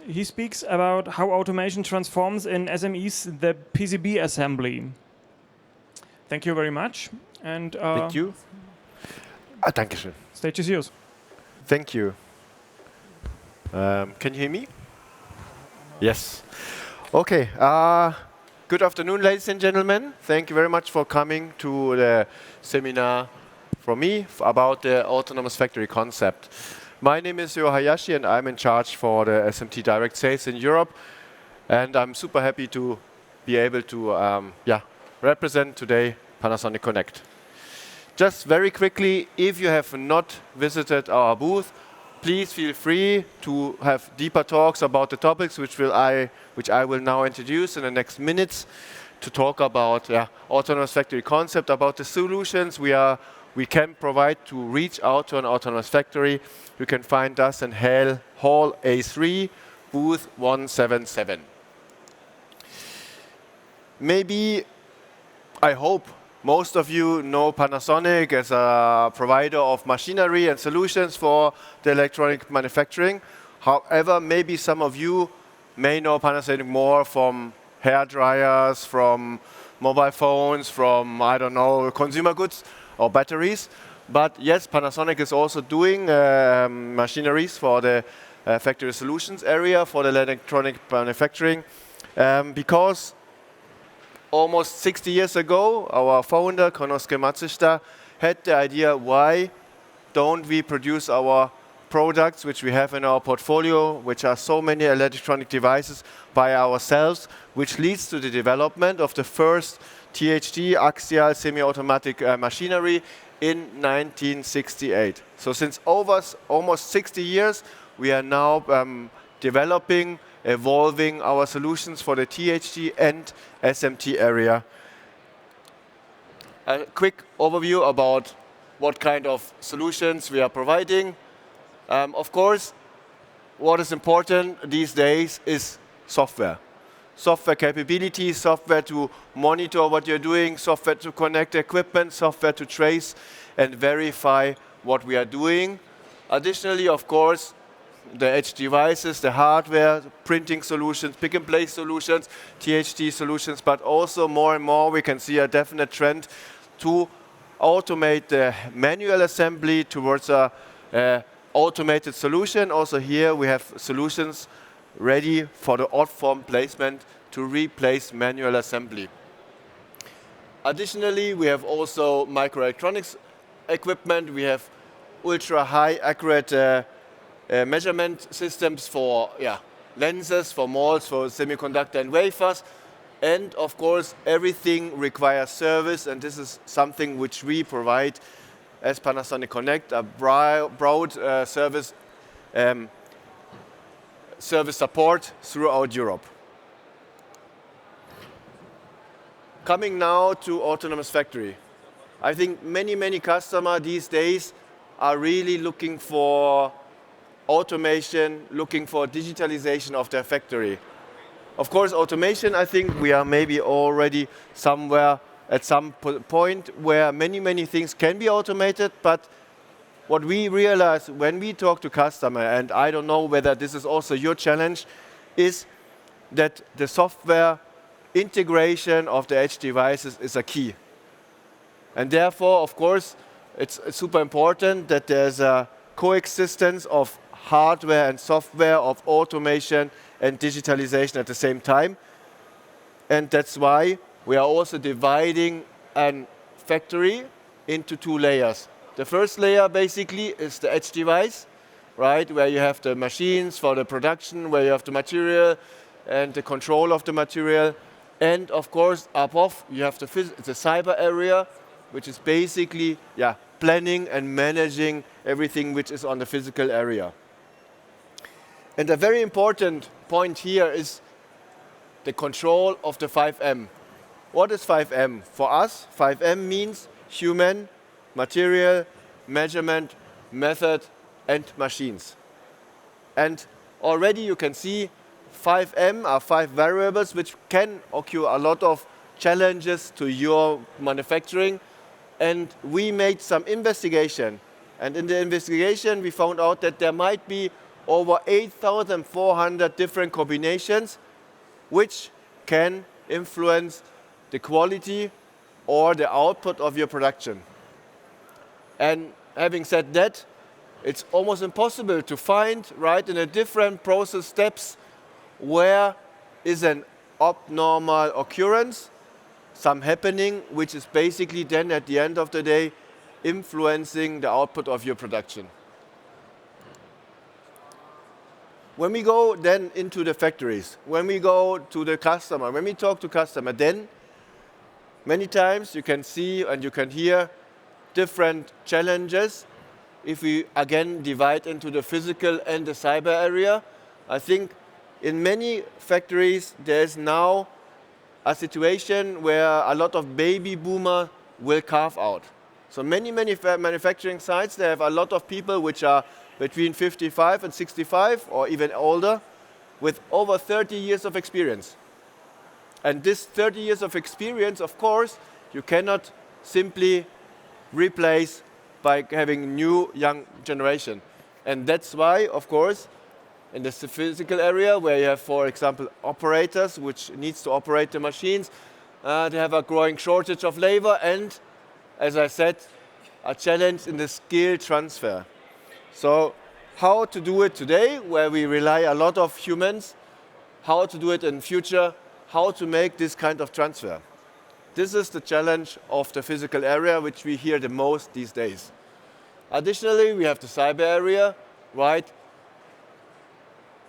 He speaks about how automation transforms in SMEs the PCB assembly. Thank you very much. And Thank you. Dankeschön. Stage is yours. Thank you. Can you hear me? Yes. Okay. Good afternoon, ladies and gentlemen. Thank you very much for coming to the seminar from me about the autonomous factory concept. My name is Hayashi, and I'm in charge for the SMT direct sales in Europe. And I'm super happy to be able to represent today Panasonic Connect. Just very quickly, if you have not visited our booth, please feel free to have deeper talks about the topics which I will now introduce in the next minutes to talk about autonomous factory concept, about the solutions we can provide to reach out to an autonomous factory. You can find us in Hall A3, booth 177. Maybe, I hope, most of you know Panasonic as a provider of machinery and solutions for the electronic manufacturing. However, maybe some of you may know Panasonic more from hair dryers, from mobile phones, from, I don't know, consumer goods or batteries. But yes, Panasonic is also doing machineries for the factory solutions area, for the electronic manufacturing, because almost 60 years ago, our founder, Konosuke Matsushita, had the idea, why don't we produce our products which we have in our portfolio, which are so many electronic devices, by ourselves, which leads to the development of the first THD, axial semi-automatic machinery in 1968. So since almost 60 years, we are now developing, evolving our solutions for the THD and SMT area. A quick overview about what kind of solutions we are providing. Of course, what is important these days is software. Software capability, software to monitor what you're doing, software to connect equipment, software to trace and verify what we are doing. Additionally, of course, the edge devices, the hardware, printing solutions, pick-and-place solutions, THD solutions, but also more and more we can see a definite trend to automate the manual assembly towards a automated solution. Also here we have solutions ready for the odd form placement to replace manual assembly. Additionally, we have also microelectronics equipment. We have ultra-high accurate measurement systems for lenses, for molds, for semiconductor and wafers. And of course, everything requires service, and this is something which we provide as Panasonic Connect, a broad service support throughout Europe. Coming now to autonomous factory. I think many customers these days are really looking for automation, looking for digitalization of their factory. Of course, automation, I think we are maybe already somewhere at some point where many things can be automated, but what we realize when we talk to customers, and I don't know whether this is also your challenge, is that the software integration of the edge devices is a key. And therefore, of course, it's super important that there's a coexistence of hardware and software, of automation and digitalization at the same time. And that's why we are also dividing a factory into two layers. The first layer basically is the edge device, right, where you have the machines for the production, where you have the material and the control of the material. And of course, above you have the cyber area, which is basically planning and managing everything which is on the physical area. And a very important point here is the control of the 5M. What is 5M? For us, 5M means human, material, measurement, method, and machines. And already you can see 5M are 5 variables which can occur a lot of challenges to your manufacturing. And we made some investigation. And in the investigation, we found out that there might be over 8,400 different combinations which can influence the quality or the output of your production. And having said that, it's almost impossible to find, right, in the different process steps where is an abnormal occurrence, some happening, which is basically then at the end of the day influencing the output of your production. When we go then into the factories, when we go to the customer, when we talk to customer, then many times you can see and you can hear different challenges. If we again divide into the physical and the cyber area, I think in many factories there is now a situation where a lot of baby boomer will carve out. So many manufacturing sites, they have a lot of people which are between 55 and 65 or even older with over 30 years of experience. And this 30 years of experience, of course, you cannot simply replace by having new young generation. And that's why, of course, in the physical area where you have, for example, operators which needs to operate the machines, they have a growing shortage of labor and, as I said, a challenge in the skill transfer. So how to do it today, where we rely a lot of humans, how to do it in future, how to make this kind of transfer. This is the challenge of the physical area, which we hear the most these days. Additionally, we have the cyber area, right?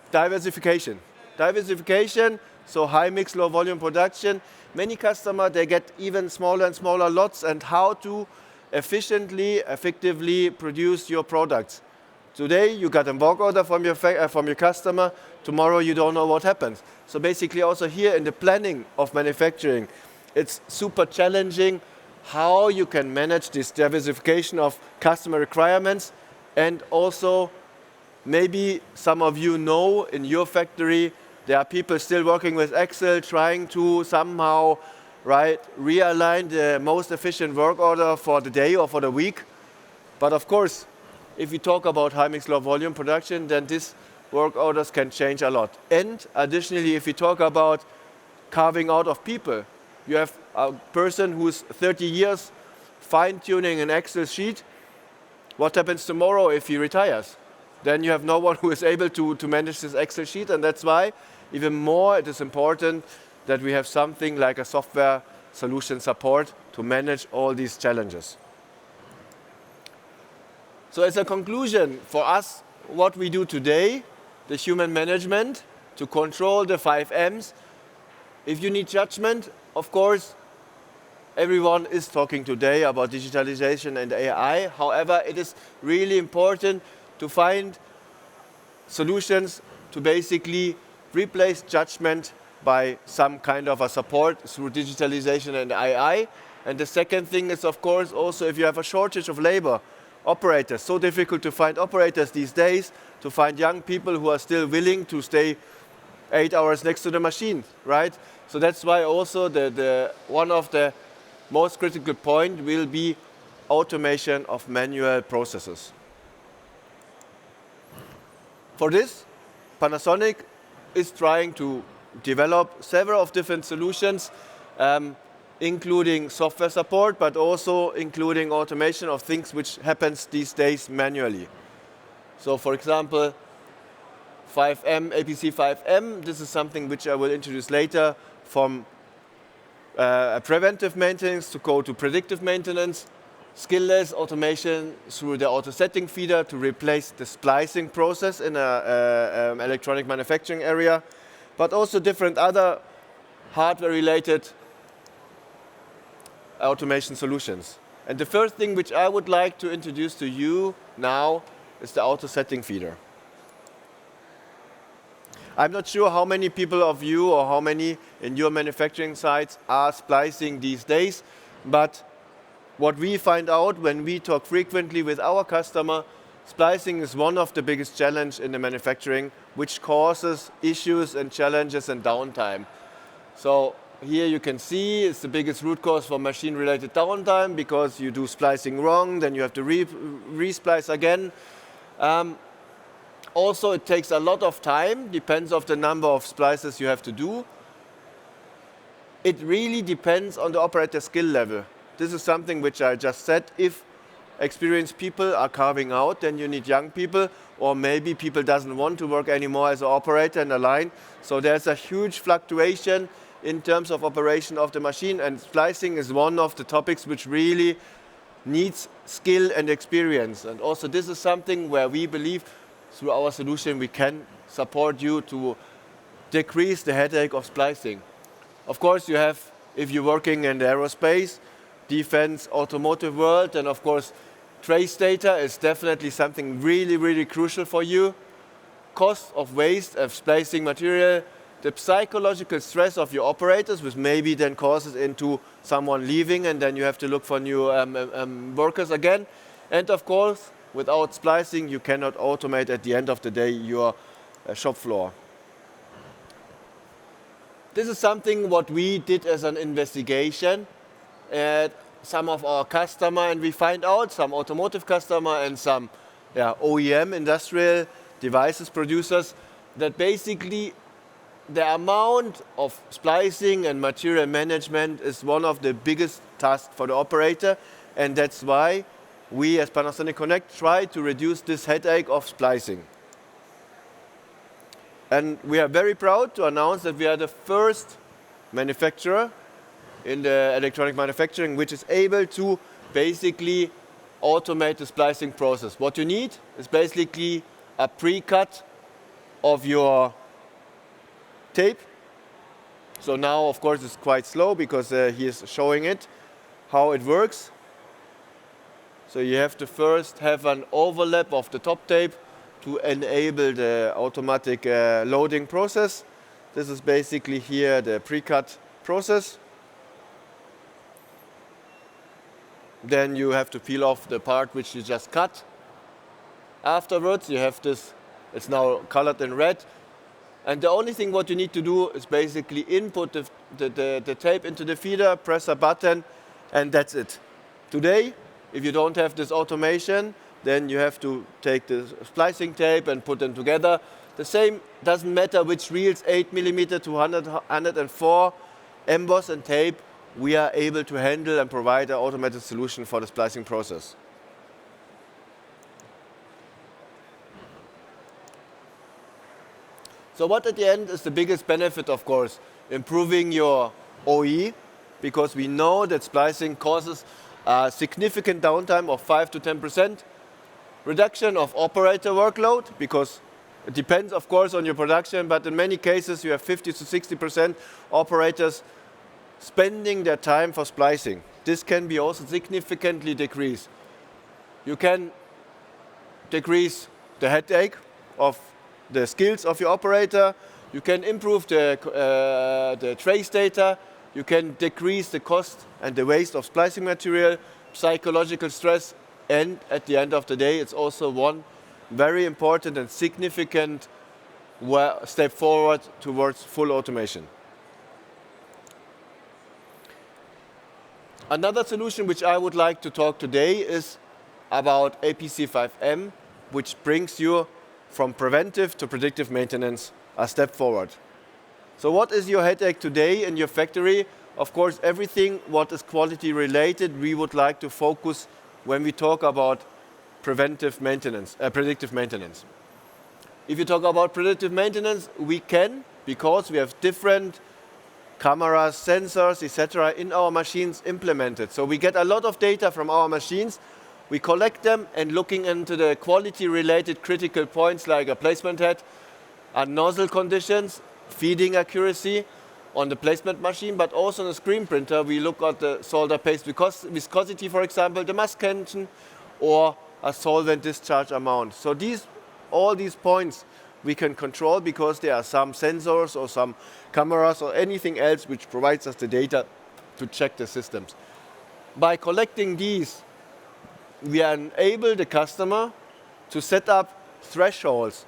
Diversification. Diversification, so high mix, low volume production. Many customers, they get even smaller and smaller lots, and how to efficiently, effectively produce your products. Today, you got a work order from your customer. Tomorrow, you don't know what happens. So basically, also here in the planning of manufacturing, it's super challenging how you can manage this diversification of customer requirements. And also, maybe some of you know in your factory, there are people still working with Excel, trying to somehow, right, realign the most efficient work order for the day or for the week. But of course, if we talk about high mix, low volume production, then these work orders can change a lot. And additionally, if we talk about carving out of people, you have a person who's 30 years fine-tuning an Excel sheet. What happens tomorrow if he retires? Then you have no one who is able to manage this Excel sheet, and that's why even more it is important that we have something like a software solution support to manage all these challenges. So as a conclusion for us, what we do today, the human management, to control the 5 M's. If you need judgment, of course, everyone is talking today about digitalization and AI. However, it is really important to find solutions to basically replace judgment by some kind of a support through digitalization and AI. And the second thing is, of course, also if you have a shortage of labor, operators, so difficult to find operators these days, to find young people who are still willing to stay 8 hours next to the machine, right? So that's why also one of the most critical point will be automation of manual processes. For this, Panasonic is trying to develop several of different solutions, including software support, but also including automation of things which happens these days manually. So for example, 5M, APC 5M, this is something which I will introduce later, from preventive maintenance to go to predictive maintenance, skill-less automation through the auto setting feeder to replace the splicing process in an electronic manufacturing area, but also different other hardware-related automation solutions. And the first thing which I would like to introduce to you now is the auto setting feeder. I'm not sure how many people of you or how many in your manufacturing sites are splicing these days, but what we find out when we talk frequently with our customer, splicing is one of the biggest challenges in the manufacturing, which causes issues and challenges and downtime. So here you can see it's the biggest root cause for machine-related downtime, because you do splicing wrong, then you have to re-splice again. Also, it takes a lot of time, depends on the number of splices you have to do. It really depends on the operator skill level. This is something which I just said. If experienced people are carving out, then you need young people, or maybe people doesn't want to work anymore as an operator in a line. So there's a huge fluctuation in terms of operation of the machine, and splicing is one of the topics which really needs skill and experience. And also this is something where we believe through our solution we can support you to decrease the headache of splicing. Of course, you have, if you're working in the aerospace, defense, automotive world, and of course, trace data is definitely something really, really crucial for you. Cost of waste of splicing material, the psychological stress of your operators, which maybe then causes into someone leaving, and then you have to look for new workers again. And of course, without splicing, you cannot automate at the end of the day your shop floor. This is something what we did as an investigation at some of our customer, and we find out some automotive customer and some OEM industrial devices producers that basically the amount of splicing and material management is one of the biggest tasks for the operator, and that's why we as Panasonic Connect try to reduce this headache of splicing. And we are very proud to announce that we are the first manufacturer in the electronic manufacturing which is able to basically automate the splicing process. What you need is basically a pre-cut of your tape. So now, of course, it's quite slow because he is showing it, how it works. So you have to first have an overlap of the top tape to enable the automatic loading process. This is basically here the pre-cut process. Then you have to peel off the part which you just cut. Afterwards you have this, it's now colored in red. And the only thing what you need to do is basically input the tape into the feeder, press a button, and that's it. Today, if you don't have this automation, then you have to take the splicing tape and put them together. The same doesn't matter which reels, 8mm to 104 emboss and tape, we are able to handle and provide an automated solution for the splicing process. So what at the end is the biggest benefit, of course? Improving your OE, because we know that splicing causes a significant downtime of 5 to 10%. Reduction of operator workload, because it depends, of course, on your production, but in many cases you have 50 to 60% operators spending their time for splicing. This can be also significantly decreased. You can decrease the headache of the skills of your operator. You can improve the trace data. You can decrease the cost and the waste of splicing material, psychological stress, and at the end of the day, it's also one very important and significant step forward towards full automation. Another solution which I would like to talk today is about APC5M, which brings you from preventive to predictive maintenance a step forward. So what is your headache today in your factory? Of course, everything what is quality related, we would like to focus when we talk about predictive maintenance. If you talk about predictive maintenance, we can, because we have different cameras, sensors, etc. in our machines implemented. So we get a lot of data from our machines. We collect them and looking into the quality-related critical points like a placement head, nozzle conditions, feeding accuracy on the placement machine, but also on the screen printer, we look at the solder paste viscosity, for example, the mass tension, or a solvent discharge amount. So all these points we can control because there are some sensors or some cameras or anything else which provides us the data to check the systems. By collecting these, we enable the customer to set up thresholds,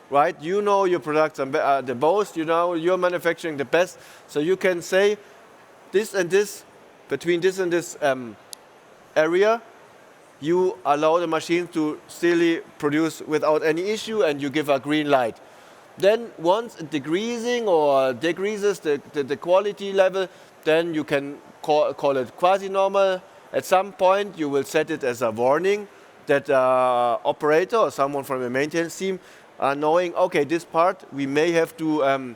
right? You know your products are the most, you know you're manufacturing the best, so you can say this and this, between this and this area, you allow the machine to still produce without any issue, and you give a green light. Then once it decreasing or decreases the quality level, then you can call it quasi-normal. At some point, you will set it as a warning that operator or someone from the maintenance team are knowing, okay, this part we may have to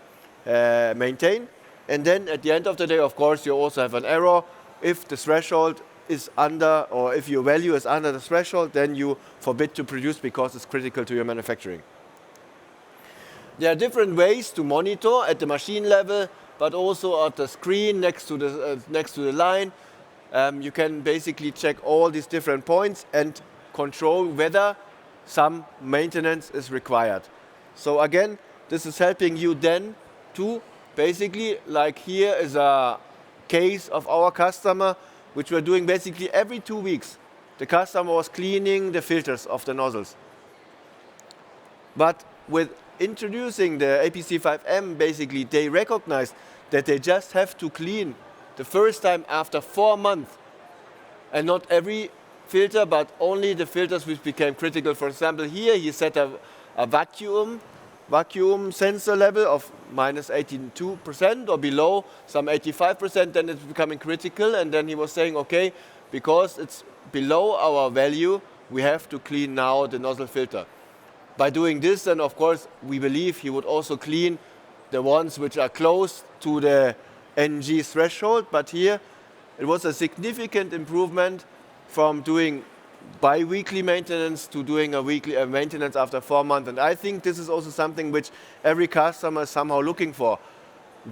maintain. And then at the end of the day, of course, you also have an error. If the threshold is under, or if your value is under the threshold, then you forbid to produce because it's critical to your manufacturing. There are different ways to monitor at the machine level, but also at the screen next to the line. You can basically check all these different points and control whether some maintenance is required. So again, this is helping you then to basically, like here is a case of our customer, which we're doing basically every 2 weeks. The customer was cleaning the filters of the nozzles. But with introducing the APC5M, basically they recognized that they just have to clean the first time after 4 months. And not every filter, but only the filters which became critical. For example, here he set a vacuum sensor level of minus 82% or below, some 85%, then it's becoming critical. And then he was saying, okay, because it's below our value, we have to clean now the nozzle filter. By doing this, then of course, we believe he would also clean the ones which are close to the NG threshold. But here, it was a significant improvement from doing bi-weekly maintenance to doing a weekly maintenance after 4 months. And I think this is also something which every customer is somehow looking for.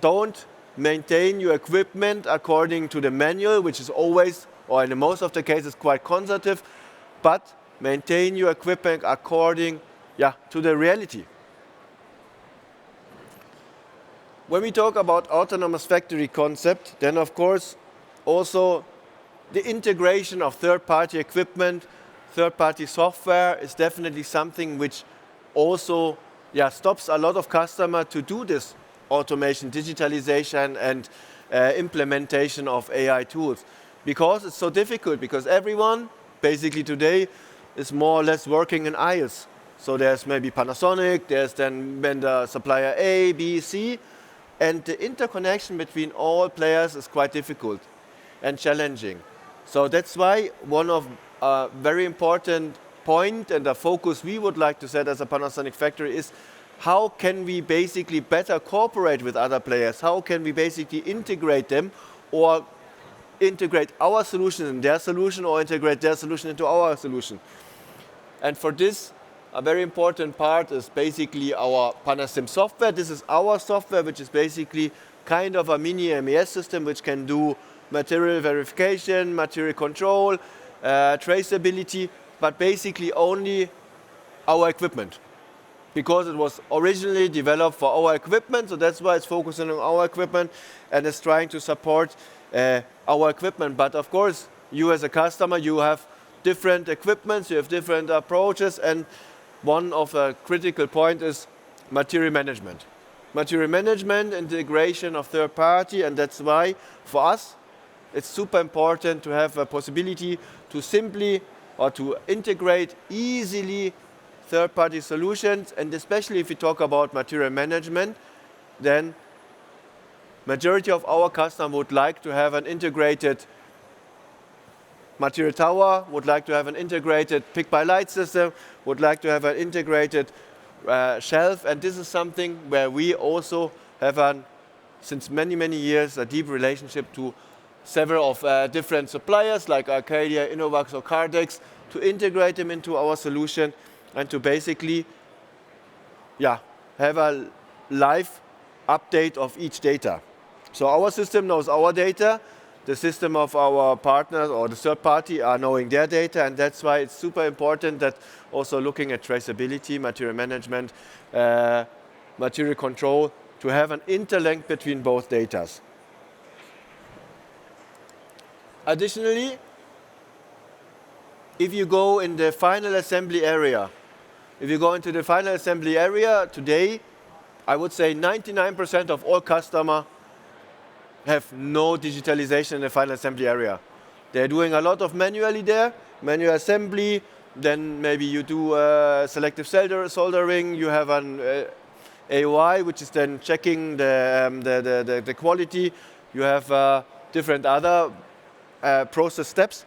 Don't maintain your equipment according to the manual, which is always, or in most of the cases, quite conservative, but maintain your equipment according to the reality. When we talk about autonomous factory concept, then of course also the integration of third-party equipment, third-party software is definitely something which also stops a lot of customers to do this automation, digitalization, and implementation of AI tools. Because it's so difficult, because everyone basically today is more or less working in aisles. So there's maybe Panasonic, there's then vendor supplier A, B, C, and the interconnection between all players is quite difficult and challenging. So that's why one of a very important point and the focus we would like to set as a Panasonic factory is how can we basically better cooperate with other players? How can we basically integrate them, or integrate our solution in their solution, or integrate their solution into our solution? And for this, a very important part is basically our Panasim software. This is our software, which is basically kind of a mini MES system, which can do material verification, material control, traceability, but basically only our equipment. Because it was originally developed for our equipment, so that's why it's focusing on our equipment and is trying to support our equipment. But of course, you as a customer, you have different equipments, you have different approaches, and one of the critical points is material management. Material management, integration of third party, and that's why for us it's super important to have a possibility to simply or to integrate easily third-party solutions. And especially if we talk about material management, then majority of our customers would like to have an integrated material tower, would like to have an integrated pick-by-light system, would like to have an integrated shelf. And this is something where we also have, since many, many years, a deep relationship to several of different suppliers like Arcadia, Innovax, or Cardex, to integrate them into our solution and to basically have a live update of each data. So our system knows our data, the system of our partners or the third party are knowing their data, and that's why it's super important that also looking at traceability, material management, material control, to have an interlink between both data. Additionally, if you go in the final assembly area, today, I would say 99% of all customers have no digitalization in the final assembly area. They're doing a lot of manually there, manual assembly. Then maybe you do selective soldering. You have an AOI, which is then checking the quality. You have different other process steps,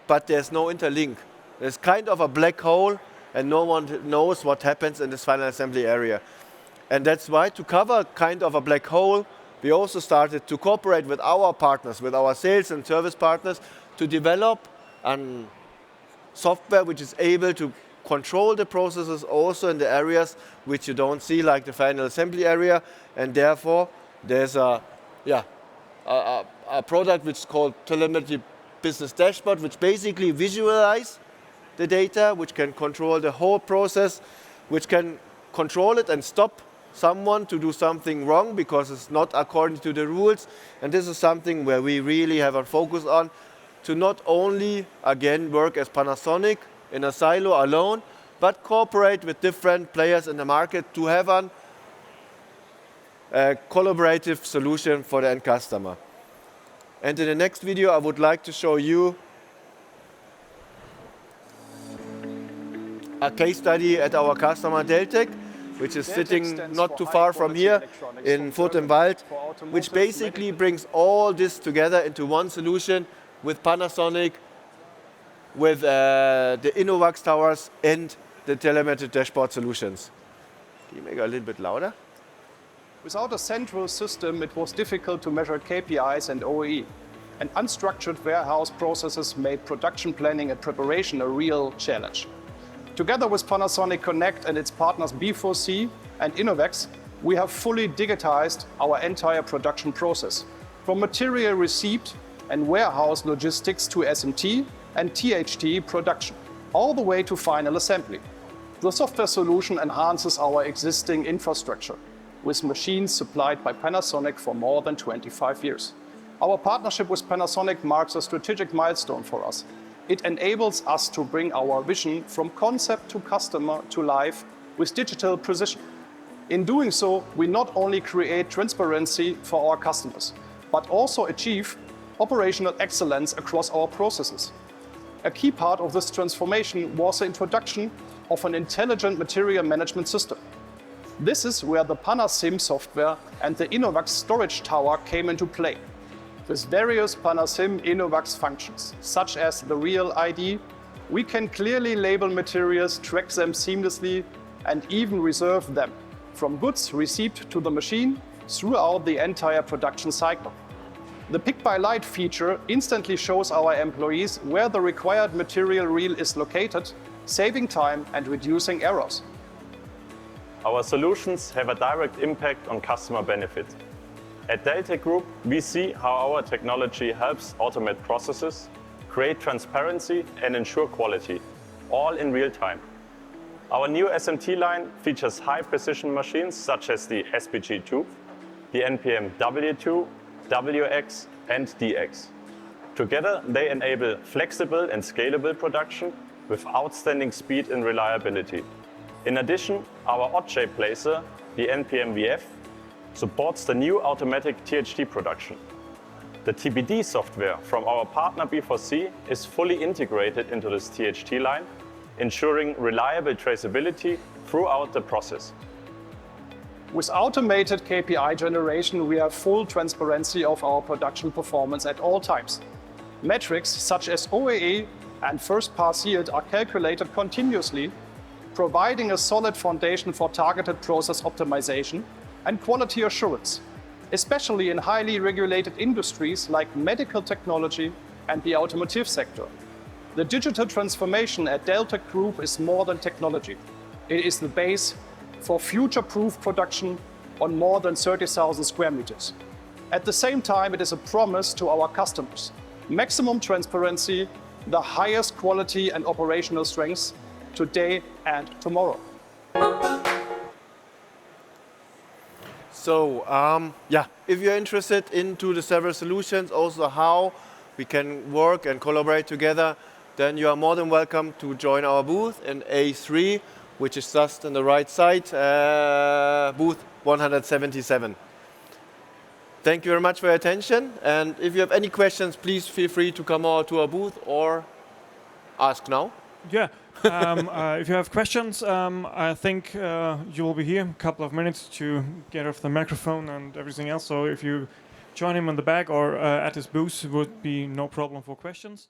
but there's no interlink. There's kind of a black hole, and no one knows what happens in this final assembly area. And that's why, to cover kind of a black hole, we also started to cooperate with our partners, with our sales and service partners, to develop a software which is able to control the processes also in the areas which you don't see, like the final assembly area. And therefore, there's a product which is called Telemetry Business Dashboard, which basically visualize the data, which can control the whole process, which can control it and stop someone to do something wrong because it's not according to the rules. And this is something where we really have a focus on, to not only, again, work as Panasonic in a silo alone, but cooperate with different players in the market to have a collaborative solution for the end customer. And in the next video, I would like to show you a case study at our customer Deltec, which is sitting not too far from here in Furt im Wald, which basically brings all this together into one solution with Panasonic, with the Innovax towers and the telemetry dashboard solutions. Can you make it a little bit louder? Without a central system, it was difficult to measure KPIs and OEE. And unstructured warehouse processes made production planning and preparation a real challenge. Together with Panasonic Connect and its partners B4C and Innovax, we have fully digitized our entire production process, from material receipt and warehouse logistics to SMT and THT production, all the way to final assembly. The software solution enhances our existing infrastructure, with machines supplied by Panasonic for more than 25 years. Our partnership with Panasonic marks a strategic milestone for us. It enables us to bring our vision from concept to customer to life with digital precision. In doing so, we not only create transparency for our customers, but also achieve operational excellence across our processes. A key part of this transformation was the introduction of an intelligent material management system. This is where the PanaSim software and the Innovax storage tower came into play. With various PanaSim Innovax functions, such as the Real ID, we can clearly label materials, track them seamlessly, and even reserve them, from goods received to the machine throughout the entire production cycle. The Pick by Light feature instantly shows our employees where the required material reel is located, saving time and reducing errors. Our solutions have a direct impact on customer benefit. At Deltec Group, we see how our technology helps automate processes, create transparency, and ensure quality, all in real time. Our new SMT line features high-precision machines such as the SPG2, the NPM W2, WX, and DX. Together, they enable flexible and scalable production with outstanding speed and reliability. In addition, our odd-shape placer, the NPM VF, supports the new automatic THT production. The TBD software from our partner B4C is fully integrated into this THT line, ensuring reliable traceability throughout the process. With automated KPI generation, we have full transparency of our production performance at all times. Metrics such as OEE and first pass yield are calculated continuously, providing a solid foundation for targeted process optimization and quality assurance, especially in highly regulated industries like medical technology and the automotive sector. The digital transformation at Deltec Group is more than technology. It is the base for future-proof production on more than 30,000 square meters. At the same time, it is a promise to our customers: maximum transparency, the highest quality and operational strengths today and tomorrow. So, if you're interested into the several solutions, also how we can work and collaborate together, then you are more than welcome to join our booth in A3, which is just on the right side, booth 177. Thank you very much for your attention. And if you have any questions, please feel free to come over to our booth or ask now. Yeah. If you have questions, I think you will be here a couple of minutes to get off the microphone and everything else. So if you join him on the back or at his booth, would be no problem for questions.